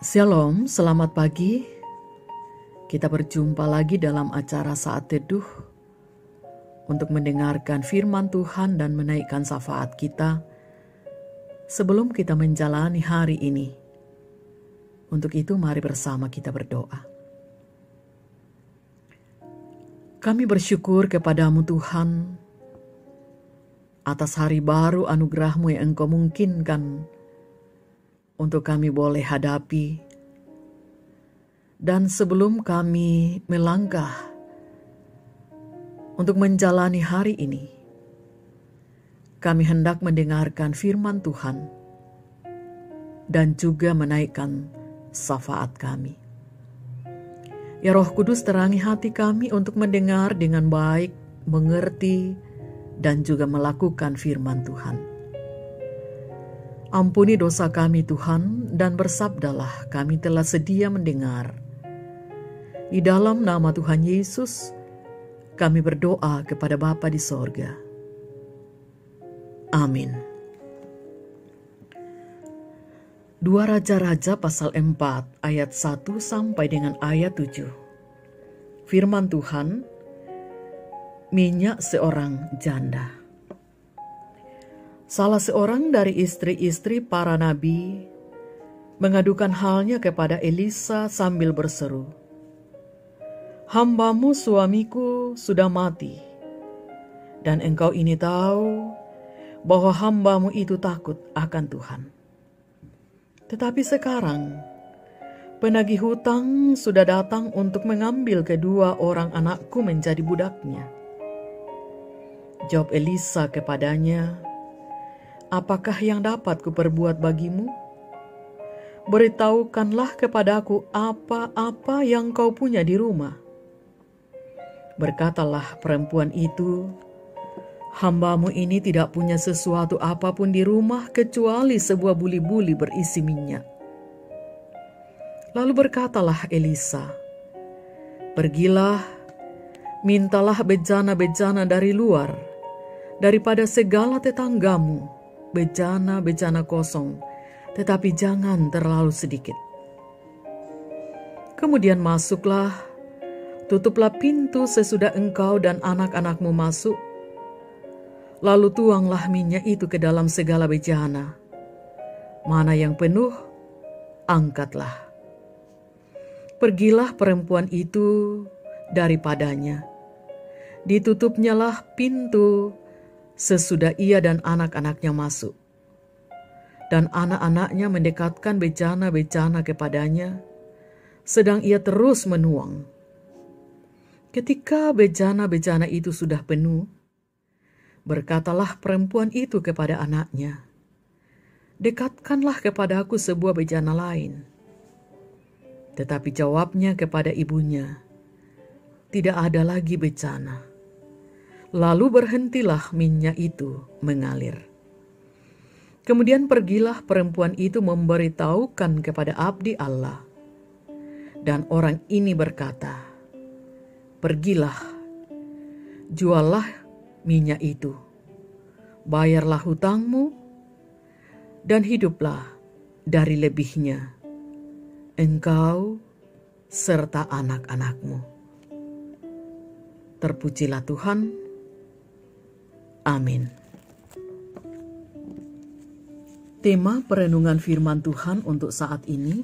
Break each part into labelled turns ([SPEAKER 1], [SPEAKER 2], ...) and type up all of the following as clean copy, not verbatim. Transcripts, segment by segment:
[SPEAKER 1] Shalom, selamat pagi. Kita berjumpa lagi dalam acara Saat Teduh untuk mendengarkan firman Tuhan dan menaikkan syafaat kita sebelum kita menjalani hari ini. Untuk itu mari bersama kita berdoa. Kami bersyukur kepadamu Tuhan atas hari baru anugerah-Mu yang Engkau mungkinkan untuk kami boleh hadapi. Dan sebelum kami melangkah untuk menjalani hari ini, kami hendak mendengarkan firman Tuhan dan juga menaikkan syafaat kami. Ya Roh Kudus, terangi hati kami untuk mendengar dengan baik, mengerti, dan juga melakukan firman Tuhan. Ampuni dosa kami Tuhan, dan bersabdalah, kami telah sedia mendengar. Di dalam nama Tuhan Yesus, kami berdoa kepada Bapa di sorga. Amin. 2 Raja-Raja pasal 4 ayat 1 sampai dengan ayat 7. Firman Tuhan, minyak seorang janda. Salah seorang dari istri-istri para nabi mengadukan halnya kepada Elisa sambil berseru, "Hambamu suamiku sudah mati, dan engkau ini tahu bahwa hambamu itu takut akan Tuhan. Tetapi sekarang penagih hutang sudah datang untuk mengambil kedua orang anakku menjadi budaknya." Jawab Elisa kepadanya, "Apakah yang dapat kuperbuat bagimu? Beritahukanlah kepadaku apa-apa yang kau punya di rumah." Berkatalah perempuan itu, "Hambamu ini tidak punya sesuatu apapun di rumah kecuali sebuah buli-buli berisi minyak." Lalu berkatalah Elisa, "Pergilah, mintalah bejana-bejana dari luar, daripada segala tetanggamu, bejana-bejana kosong, tetapi jangan terlalu sedikit. Kemudian masuklah, tutuplah pintu sesudah engkau dan anak-anakmu masuk, lalu tuanglah minyak itu ke dalam segala bejana. Mana yang penuh, angkatlah." Pergilah perempuan itu daripadanya. Ditutupnyalah pintu sesudah ia dan anak-anaknya masuk. Dan anak-anaknya mendekatkan bejana-bejana kepadanya, sedang ia terus menuang. Ketika bejana-bejana itu sudah penuh, berkatalah perempuan itu kepada anaknya, "Dekatkanlah kepadaku sebuah bejana lain." Tetapi jawabnya kepada ibunya, "Tidak ada lagi bejana." Lalu berhentilah minyak itu mengalir. Kemudian pergilah perempuan itu memberitahukan kepada abdi Allah. Dan orang ini berkata, "Pergilah, juallah minyak itu, bayarlah hutangmu, dan hiduplah dari lebihnya, engkau serta anak-anakmu." Terpujilah Tuhan. Amin. Tema perenungan firman Tuhan untuk saat ini,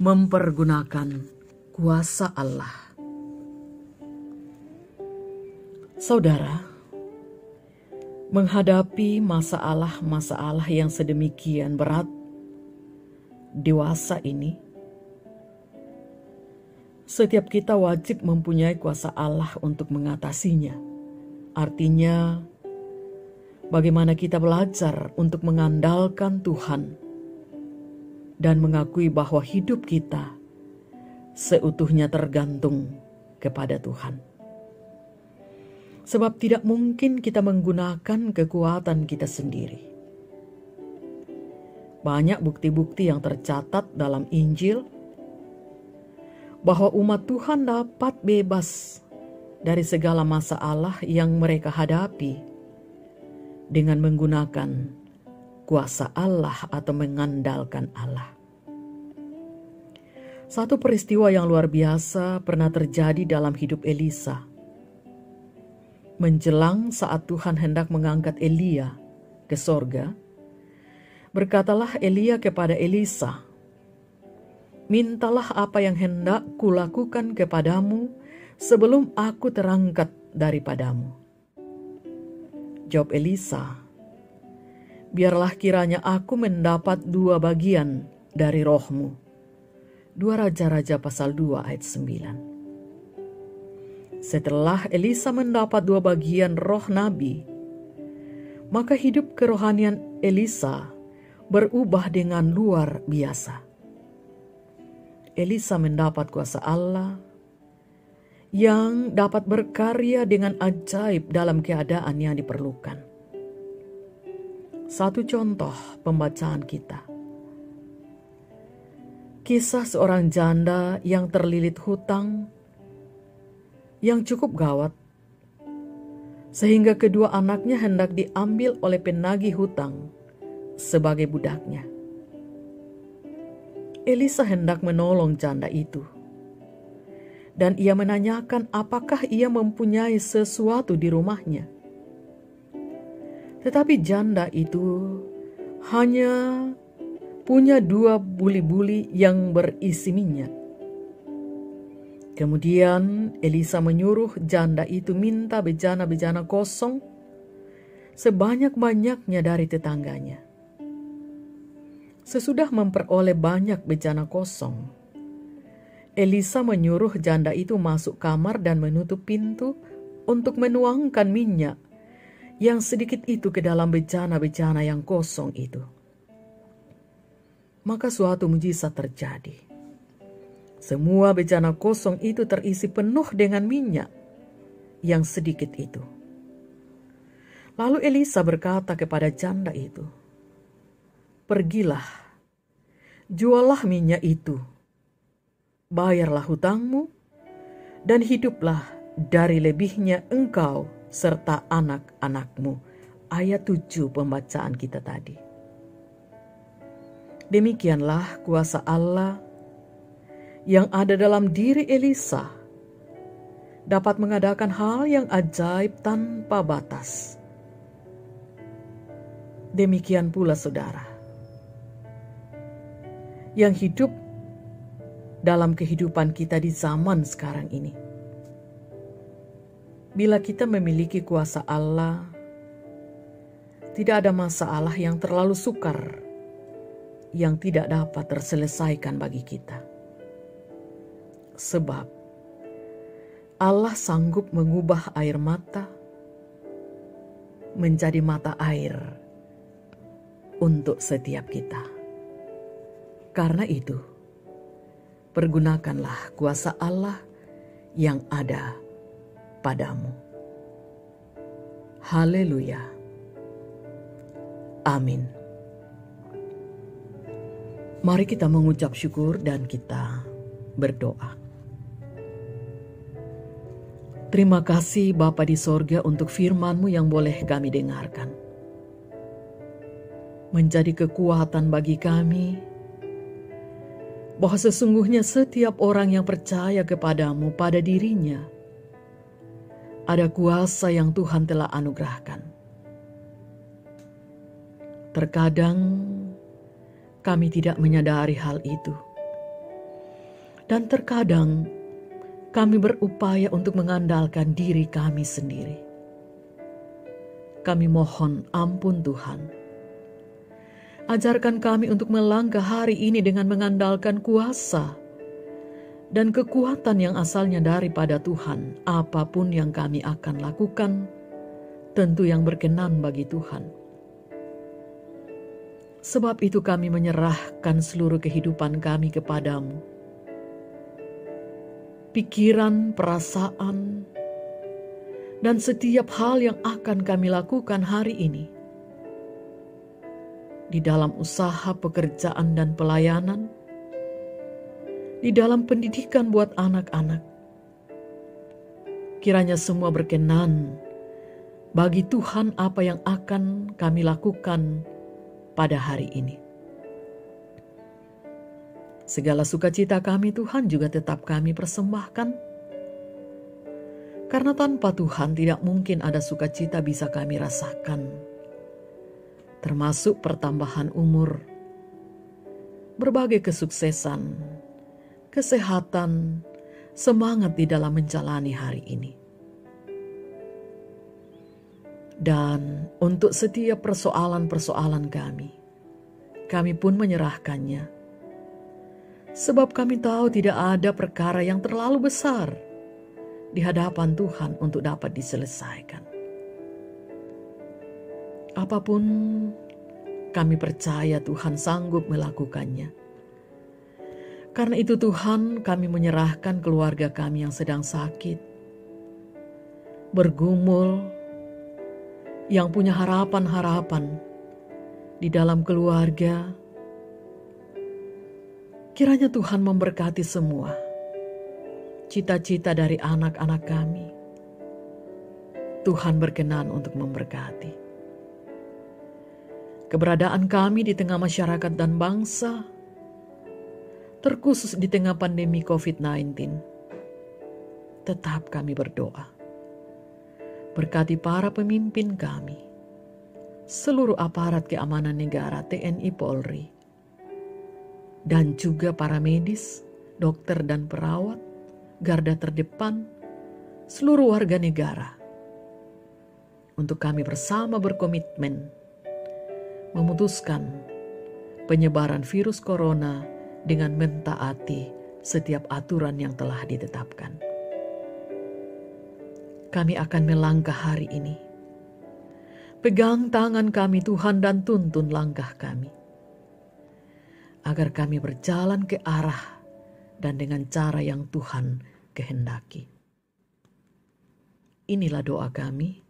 [SPEAKER 1] mempergunakan kuasa Allah. Saudara, menghadapi masalah-masalah yang sedemikian berat dewasa ini, setiap kita wajib mempunyai kuasa Allah untuk mengatasinya. Artinya, bagaimana kita belajar untuk mengandalkan Tuhan dan mengakui bahwa hidup kita seutuhnya tergantung kepada Tuhan. Sebab tidak mungkin kita menggunakan kekuatan kita sendiri. Banyak bukti-bukti yang tercatat dalam Injil bahwa umat Tuhan dapat bebas dari segala masalah yang mereka hadapi dengan menggunakan kuasa Allah atau mengandalkan Allah. Satu peristiwa yang luar biasa pernah terjadi dalam hidup Elisa. Menjelang saat Tuhan hendak mengangkat Elia ke sorga, berkatalah Elia kepada Elisa, "Mintalah apa yang hendak kulakukan kepadamu sebelum aku terangkat daripadamu." Jawab Elisa, "Biarlah kiranya aku mendapat 2 bagian dari rohmu." 2 Raja-Raja pasal 2 ayat 9. Setelah Elisa mendapat 2 bagian roh nabi, maka hidup kerohanian Elisa berubah dengan luar biasa. Elisa mendapat kuasa Allah yang dapat berkarya dengan ajaib dalam keadaan yang diperlukan. Satu contoh pembacaan kita. Kisah seorang janda yang terlilit hutang yang cukup gawat, sehingga kedua anaknya hendak diambil oleh penagih hutang sebagai budaknya. Elisa hendak menolong janda itu, dan ia menanyakan apakah ia mempunyai sesuatu di rumahnya. Tetapi janda itu hanya punya 2 buli-buli yang berisi minyak. Kemudian Elisa menyuruh janda itu minta bejana-bejana kosong sebanyak-banyaknya dari tetangganya. Sesudah memperoleh banyak bejana kosong, Elisa menyuruh janda itu masuk kamar dan menutup pintu untuk menuangkan minyak yang sedikit itu ke dalam bejana-bejana yang kosong itu. Maka suatu mujizat terjadi. Semua bejana kosong itu terisi penuh dengan minyak yang sedikit itu. Lalu Elisa berkata kepada janda itu, "Pergilah, jualah minyak itu, bayarlah hutangmu, dan hiduplah dari lebihnya engkau serta anak-anakmu." Ayat 7 pembacaan kita tadi. Demikianlah kuasa Allah yang ada dalam diri Elisa dapat mengadakan hal yang ajaib tanpa batas. Demikian pula saudara, yang hidup dalam kehidupan kita di zaman sekarang ini. Bila kita memiliki kuasa Allah, tidak ada masalah yang terlalu sukar yang tidak dapat terselesaikan bagi kita. Sebab Allah sanggup mengubah air mata menjadi mata air untuk setiap kita. Karena itu, pergunakanlah kuasa Allah yang ada padamu. Haleluya. Amin. Mari kita mengucap syukur dan kita berdoa. Terima kasih Bapa di sorga untuk firman-Mu yang boleh kami dengarkan. Menjadi kekuatan bagi kami, bahwa sesungguhnya setiap orang yang percaya kepadamu pada dirinya, ada kuasa yang Tuhan telah anugerahkan. Terkadang kami tidak menyadari hal itu. Dan terkadang kami berupaya untuk mengandalkan diri kami sendiri. Kami mohon ampun Tuhan. Ajarkan kami untuk melangkah hari ini dengan mengandalkan kuasa dan kekuatan yang asalnya daripada Tuhan. Apapun yang kami akan lakukan, tentu yang berkenan bagi Tuhan. Sebab itu kami menyerahkan seluruh kehidupan kami kepadamu. Pikiran, perasaan, dan setiap hal yang akan kami lakukan hari ini. Di dalam usaha, pekerjaan, dan pelayanan. Di dalam pendidikan buat anak-anak. Kiranya semua berkenan bagi Tuhan apa yang akan kami lakukan pada hari ini. Segala sukacita kami Tuhan juga tetap kami persembahkan. Karena tanpa Tuhan tidak mungkin ada sukacita bisa kami rasakan. Termasuk pertambahan umur, berbagai kesuksesan, kesehatan, semangat di dalam menjalani hari ini. Dan untuk setiap persoalan-persoalan kami pun menyerahkannya. Sebab kami tahu tidak ada perkara yang terlalu besar di hadapan Tuhan untuk dapat diselesaikan. Apapun, kami percaya Tuhan sanggup melakukannya. Karena itu Tuhan, kami menyerahkan keluarga kami yang sedang sakit, bergumul, yang punya harapan-harapan di dalam keluarga. Kiranya Tuhan memberkati semua cita-cita dari anak-anak kami. Tuhan berkenan untuk memberkati. Keberadaan kami di tengah masyarakat dan bangsa, terkhusus di tengah pandemi COVID-19, tetap kami berdoa. Berkati para pemimpin kami, seluruh aparat keamanan negara TNI Polri, dan juga para medis, dokter dan perawat, garda terdepan, seluruh warga negara. Untuk kami bersama berkomitmen memutuskan penyebaran virus corona dengan mentaati setiap aturan yang telah ditetapkan. Kami akan melangkah hari ini. Pegang tangan kami Tuhan dan tuntun langkah kami, agar kami berjalan ke arah dan dengan cara yang Tuhan kehendaki. Inilah doa kami.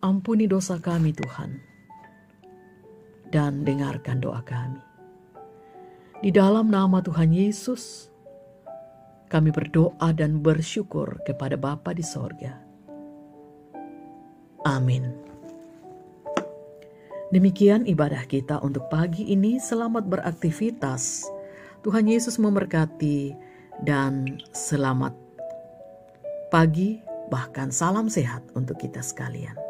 [SPEAKER 1] Ampuni dosa kami Tuhan, dan dengarkan doa kami. Di dalam nama Tuhan Yesus, kami berdoa dan bersyukur kepada Bapa di sorga. Amin. Demikian ibadah kita untuk pagi ini. Selamat beraktivitas. Tuhan Yesus memberkati dan selamat pagi, bahkan salam sehat untuk kita sekalian.